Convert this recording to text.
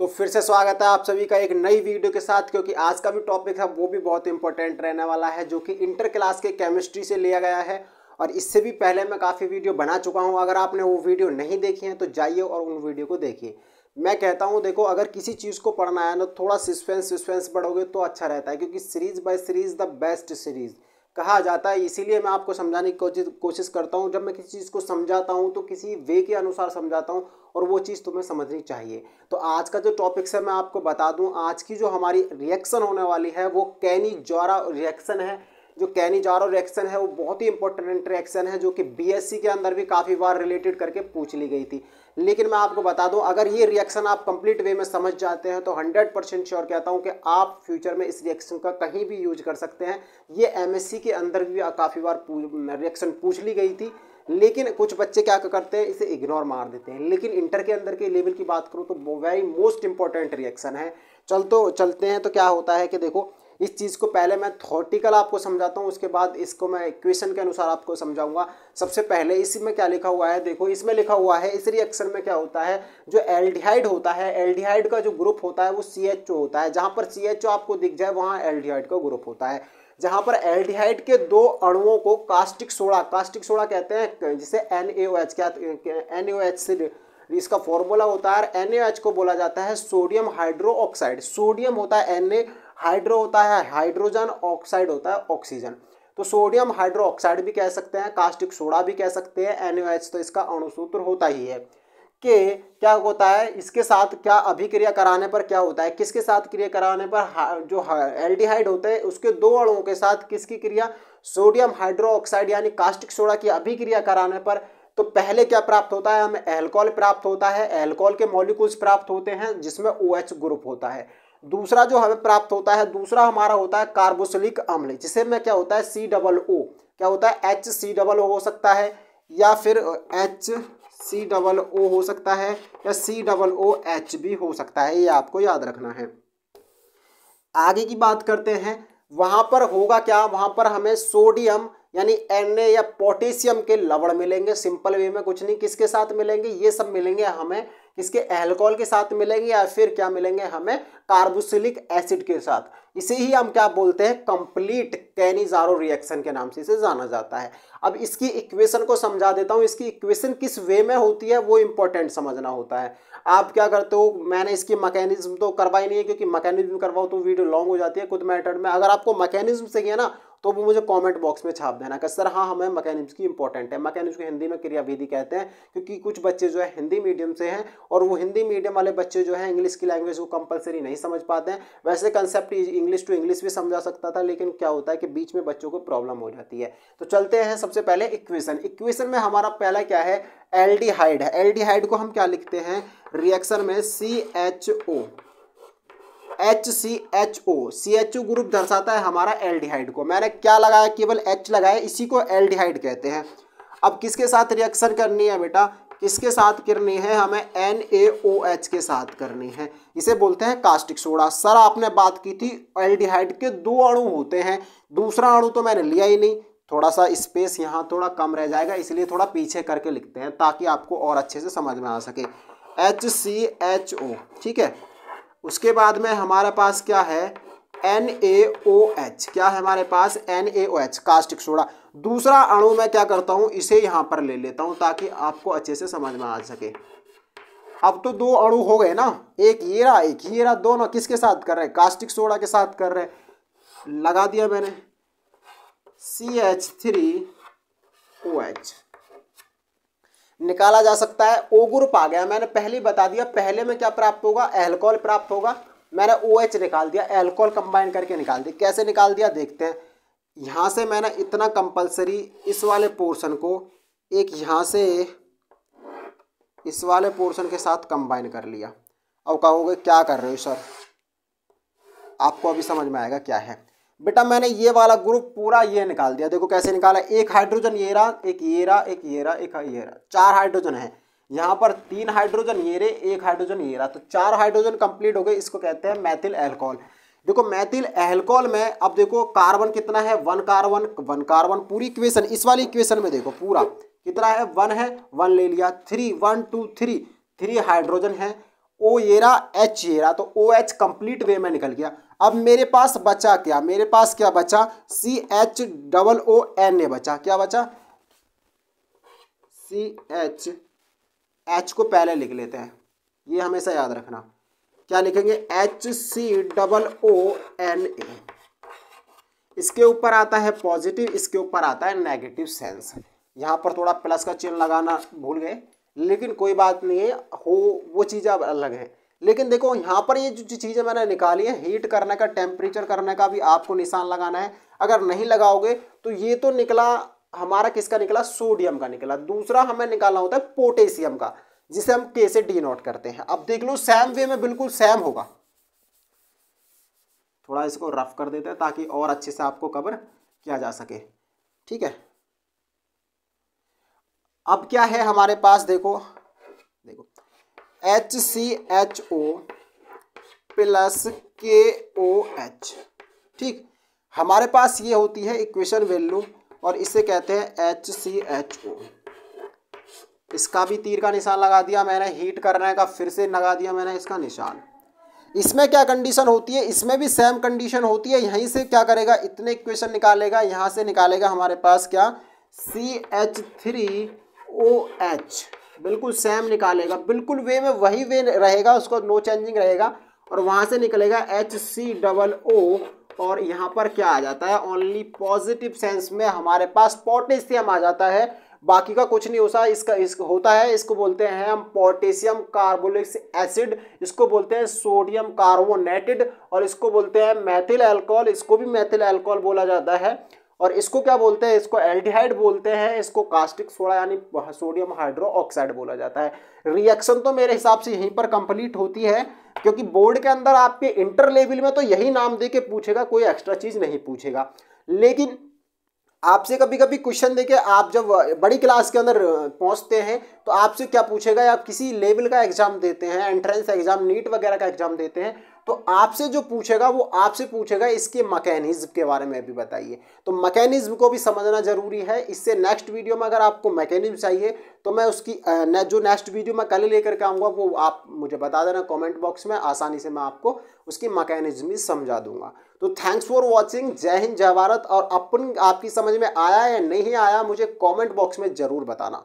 तो फिर से स्वागत है आप सभी का एक नई वीडियो के साथ, क्योंकि आज का भी टॉपिक है वो भी बहुत इंपॉर्टेंट रहने वाला है, जो कि इंटर क्लास के केमिस्ट्री से लिया गया है। और इससे भी पहले मैं काफ़ी वीडियो बना चुका हूं। अगर आपने वो वीडियो नहीं देखी है तो जाइए और उन वीडियो को देखिए। मैं कहता हूं देखो, अगर किसी चीज़ को पढ़ना है ना, थोड़ा सस्पेंस पढ़ोगे तो अच्छा रहता है, क्योंकि series by series the best series कहा जाता है। इसीलिए मैं आपको समझाने की कोशिश करता हूँ। जब मैं किसी चीज़ को समझाता हूँ तो किसी वे के अनुसार समझाता हूँ, और वो चीज़ तुम्हें समझनी चाहिए। तो आज का जो टॉपिक्स है मैं आपको बता दूं, आज की जो हमारी रिएक्शन होने वाली है वो कैनी-जोरा रिएक्शन है। जो कैनी-जोरा रिएक्शन है वो बहुत ही इंपॉर्टेंट रिएक्शन है, जो कि बीएससी के अंदर भी काफ़ी बार रिलेटेड करके पूछ ली गई थी। लेकिन मैं आपको बता दूं, अगर ये रिएक्शन आप कंप्लीट वे में समझ जाते हैं तो 100% श्योर कहता हूं कि आप फ्यूचर में इस रिएक्शन का कहीं भी यूज कर सकते हैं। ये एमएससी के अंदर भी काफ़ी बार रिएक्शन पूछ ली गई थी, लेकिन कुछ बच्चे क्या करते हैं, इसे इग्नोर मार देते हैं। लेकिन इंटर के अंदर के लेवल की बात करूं तो वेरी मोस्ट इंपॉर्टेंट रिएक्शन है। चलते हैं तो क्या होता है कि देखो, इस चीज़ को पहले मैं थ्योरेटिकल आपको समझाता हूँ, उसके बाद इसको मैं इक्वेशन के अनुसार आपको समझाऊंगा। सबसे पहले इसमें क्या लिखा हुआ है, देखो इसमें लिखा हुआ है, इस रिएक्शन में क्या होता है, जो एल्डिहाइड होता है, एल्डिहाइड का जो ग्रुप होता है वो CHO होता है। जहाँ पर CHO आपको दिख जाए वहाँ एल्डिहाइड का ग्रुप होता है। जहाँ पर एल्डिहाइड के दो अणुओं को कास्टिक सोडा कहते हैं, जिसे NaOH, क्या NaOH से इसका फॉर्मूला होता है। NaOH को बोला जाता है सोडियम हाइड्रो ऑक्साइड। सोडियम होता है Na, हाइड्रो होता है हाइड्रोजन, ऑक्साइड होता है ऑक्सीजन। तो सोडियम हाइड्रो ऑक्साइड भी कह सकते हैं, कास्टिक सोडा भी कह सकते हैं। NaOH तो इसका अणुसूत्र होता ही है। कि क्या होता है, इसके साथ क्या अभिक्रिया कराने पर क्या होता है, किसके साथ क्रिया कराने पर, जो एल्डिहाइड होते हैं उसके दो अणुओं के साथ किसकी क्रिया, सोडियम हाइड्रोक्साइड यानी कास्टिक सोडा की अभिक्रिया कराने पर, तो पहले क्या प्राप्त होता है, हमें एल्कोहल प्राप्त होता है। एल्कोहल के मॉलिक्यूल्स प्राप्त होते हैं जिसमें OH ग्रुप होता है। दूसरा जो हमें प्राप्त होता है, दूसरा हमारा होता है कार्बोक्सिलिक अम्ल, जिसे में क्या होता है COO, क्या होता है HCOO हो सकता है, या फिर HCOO हो सकता है, या COOH भी हो सकता है। ये आपको याद रखना है। आगे की बात करते हैं, वहां पर होगा क्या, वहां पर हमें सोडियम यानी Na या पोटेशियम के लवण मिलेंगे। सिंपल वे में कुछ नहीं, किसके साथ मिलेंगे, ये सब मिलेंगे हमें किसके, अल्कोहल के साथ मिलेंगे, या फिर क्या मिलेंगे हमें, कार्बोक्सिलिक एसिड के साथ। इसे ही हम क्या बोलते हैं, कंप्लीट कैनी-जोरा रिएक्शन के नाम से इसे जाना जाता है। अब इसकी इक्वेशन को समझा देता हूं। इसकी इक्वेशन किस वे में होती है वो इंपॉर्टेंट समझना होता है। आप क्या करते हो, मैंने इसकी मैकेनिज्म तो करवाई नहीं है, क्योंकि मैकेनिज्म करवाओ तो वीडियो लॉन्ग हो जाती है खुद मेथड में। अगर आपको मैकेनिज्म चाहिए ना तो वो मुझे कमेंट बॉक्स में छाप देना कि सर हाँ हमें मैकेनिज्म की इंपॉर्टेंट है। मैकेनिज्म को हिंदी में क्रियाविधि कहते हैं, क्योंकि कुछ बच्चे जो है हिंदी मीडियम से हैं, और वो हिंदी मीडियम वाले बच्चे जो है इंग्लिश की लैंग्वेज को कंपलसरी नहीं समझ पाते हैं। वैसे कंसेप्ट इंग्लिश टू इंग्लिश भी समझा सकता था, लेकिन क्या होता है कि बीच में बच्चों को प्रॉब्लम हो जाती है। तो चलते हैं सबसे पहले इक्वेशन में हमारा पहला क्या है, एल्डिहाइड है। एल्डिहाइड को हम क्या लिखते हैं रिएक्शन में, CHO, CHO ग्रुप दर्शाता है हमारा एल्डिहाइड को। मैंने क्या लगाया, केवल H लगाया, इसी को एल्डिहाइड कहते हैं। अब किसके साथ रिएक्शन करनी है बेटा, किसके साथ करनी है, हमें NaOH के साथ करनी है। इसे बोलते हैं कास्टिक सोडा। सर आपने बात की थी एल्डिहाइड के दो अणु होते हैं, दूसरा अणु तो मैंने लिया ही नहीं। थोड़ा सा स्पेस यहाँ थोड़ा कम रह जाएगा, इसलिए थोड़ा पीछे करके लिखते हैं ताकि आपको और अच्छे से समझ में आ सके। HCHO, ठीक है। उसके बाद में हमारे पास क्या है, NaOH, क्या है हमारे पास, NaOH कास्टिक सोडा। दूसरा अणु मैं क्या करता हूं, इसे यहां पर ले लेता हूं ताकि आपको अच्छे से समझ में आ सके। अब तो दो अणु हो गए ना, एक ये रहा, दोनों किसके साथ कर रहे हैं, कास्टिक सोडा के साथ कर रहे हैं। लगा दिया मैंने CH3OH, निकाला जा सकता है। O ग्रुप आ गया, मैंने पहले ही बता दिया। पहले में क्या प्राप्त होगा, अल्कोहल प्राप्त होगा। मैंने OH निकाल दिया, अल्कोहल कंबाइन करके निकाल दिया। कैसे निकाल दिया देखते हैं। यहाँ से मैंने इतना कंपलसरी इस वाले पोर्शन को एक यहाँ से इस वाले पोर्शन के साथ कंबाइन कर लिया। अब कहोगे क्या कर रहे हो सर, आपको अभी समझ में आएगा क्या है। बेटा मैंने ये वाला ग्रुप पूरा ये निकाल दिया। देखो कैसे निकाला, एक हाइड्रोजन ये रहा, एक ये रहा, एक ये रहा, एक ये रहा, 4 हाइड्रोजन है। यहाँ पर 3 हाइड्रोजन ये रहे, 1 हाइड्रोजन ये रहा, तो 4 हाइड्रोजन कंप्लीट हो गए। इसको कहते हैं मैथिल अल्कोहल। देखो मैथिल अल्कोहल में अब देखो कार्बन कितना है, 1 कार्बन। पूरी इक्वेशन, इस वाली इक्वेशन में देखो पूरा कितना है, 1 है, 1 ले लिया। 3 1 2 3 हाइड्रोजन है। ओ ये रहा, एच ये रहा, तो ओ एच कंप्लीट वे में निकल गया। अब मेरे पास बचा क्या, मेरे पास क्या बचा, C H double O N A बचा। क्या बचा, सी एच, एच को पहले लिख लेते हैं, ये हमेशा याद रखना। क्या लिखेंगे, H C double O N A. इसके ऊपर आता है पॉजिटिव, इसके ऊपर आता है नेगेटिव सेंस। यहाँ पर थोड़ा प्लस का चिन्ह लगाना भूल गए, लेकिन कोई बात नहीं है, हो वो चीज़ अब अलग है। लेकिन देखो यहाँ पर ये जो चीज़ें मैंने निकाली है, हीट करने का, टेम्परेचर करने का भी आपको निशान लगाना है। अगर नहीं लगाओगे तो ये तो निकला हमारा, किसका निकला, सोडियम का निकला। दूसरा हमें निकालना होता है पोटेशियम का, जिसे हम के से डिनोट करते हैं। अब देख लो सेम वे में बिल्कुल सेम होगा। थोड़ा इसको रफ कर देते हैं ताकि और अच्छे से आपको कवर किया जा सके। ठीक है, अब क्या है हमारे पास, देखो देखो, H C H O plus K O H. ठीक, हमारे पास ये होती है इक्वेशन वैल्यू, और इसे कहते हैं एच सी एच ओ। इसका भी तीर का निशान लगा दिया मैंने, हीट करने का फिर से लगा दिया मैंने इसका निशान। इसमें क्या कंडीशन होती है, इसमें भी सेम कंडीशन होती है। यहीं से क्या करेगा, इतने इक्वेशन निकालेगा, यहाँ से निकालेगा हमारे पास क्या, CH3OH, बिल्कुल सेम निकालेगा, बिल्कुल वे में वही वे रहेगा, उसको नो चेंजिंग रहेगा। और वहाँ से निकलेगा HCOO, और यहाँ पर क्या आ जाता है, ओनली पॉजिटिव सेंस में हमारे पास पोटेशियम आ जाता है। बाकी का कुछ नहीं होता, इसका होता है, इसको बोलते हैं हम पोटेशियम कार्बोनिक एसिड, इसको बोलते हैं सोडियम कार्बोनेटेड, और इसको बोलते हैं मेथिल अल्कोहल, इसको भी मेथिल अल्कोहल बोला जाता है। और इसको क्या बोलते हैं, इसको एल्डिहाइड बोलते हैं, इसको कास्टिक सोडा यानी सोडियम हाइड्रो ऑक्साइड बोला जाता है। रिएक्शन तो मेरे हिसाब से यहीं पर कंप्लीट होती है, क्योंकि बोर्ड के अंदर आपके इंटर लेवल में तो यही नाम दे के पूछेगा, कोई एक्स्ट्रा चीज नहीं पूछेगा। लेकिन आपसे कभी कभी क्वेश्चन देके आप जब बड़ी क्लास के अंदर पहुंचते हैं तो आपसे क्या पूछेगा, आप किसी लेवल का एग्जाम देते हैं, एंट्रेंस एग्जाम, नीट वगैरह का एग्जाम देते हैं, तो आपसे जो पूछेगा वो आपसे पूछेगा इसके मैकेनिज्म के बारे में भी बताइए। तो मैकेनिज्म को भी समझना जरूरी है। इससे नेक्स्ट वीडियो में अगर आपको मैकेनिज्म चाहिए तो मैं उसकी जो नेक्स्ट वीडियो मैं कल लेकर के आऊँगा वो आप मुझे बता देना कमेंट बॉक्स में, आसानी से मैं आपको उसकी मैकेनिज्म भी समझा दूंगा। तो थैंक्स फॉर वॉचिंग, जय हिंद जय भारत। और अपन आपकी समझ में आया या नहीं आया मुझे कॉमेंट बॉक्स में ज़रूर बताना।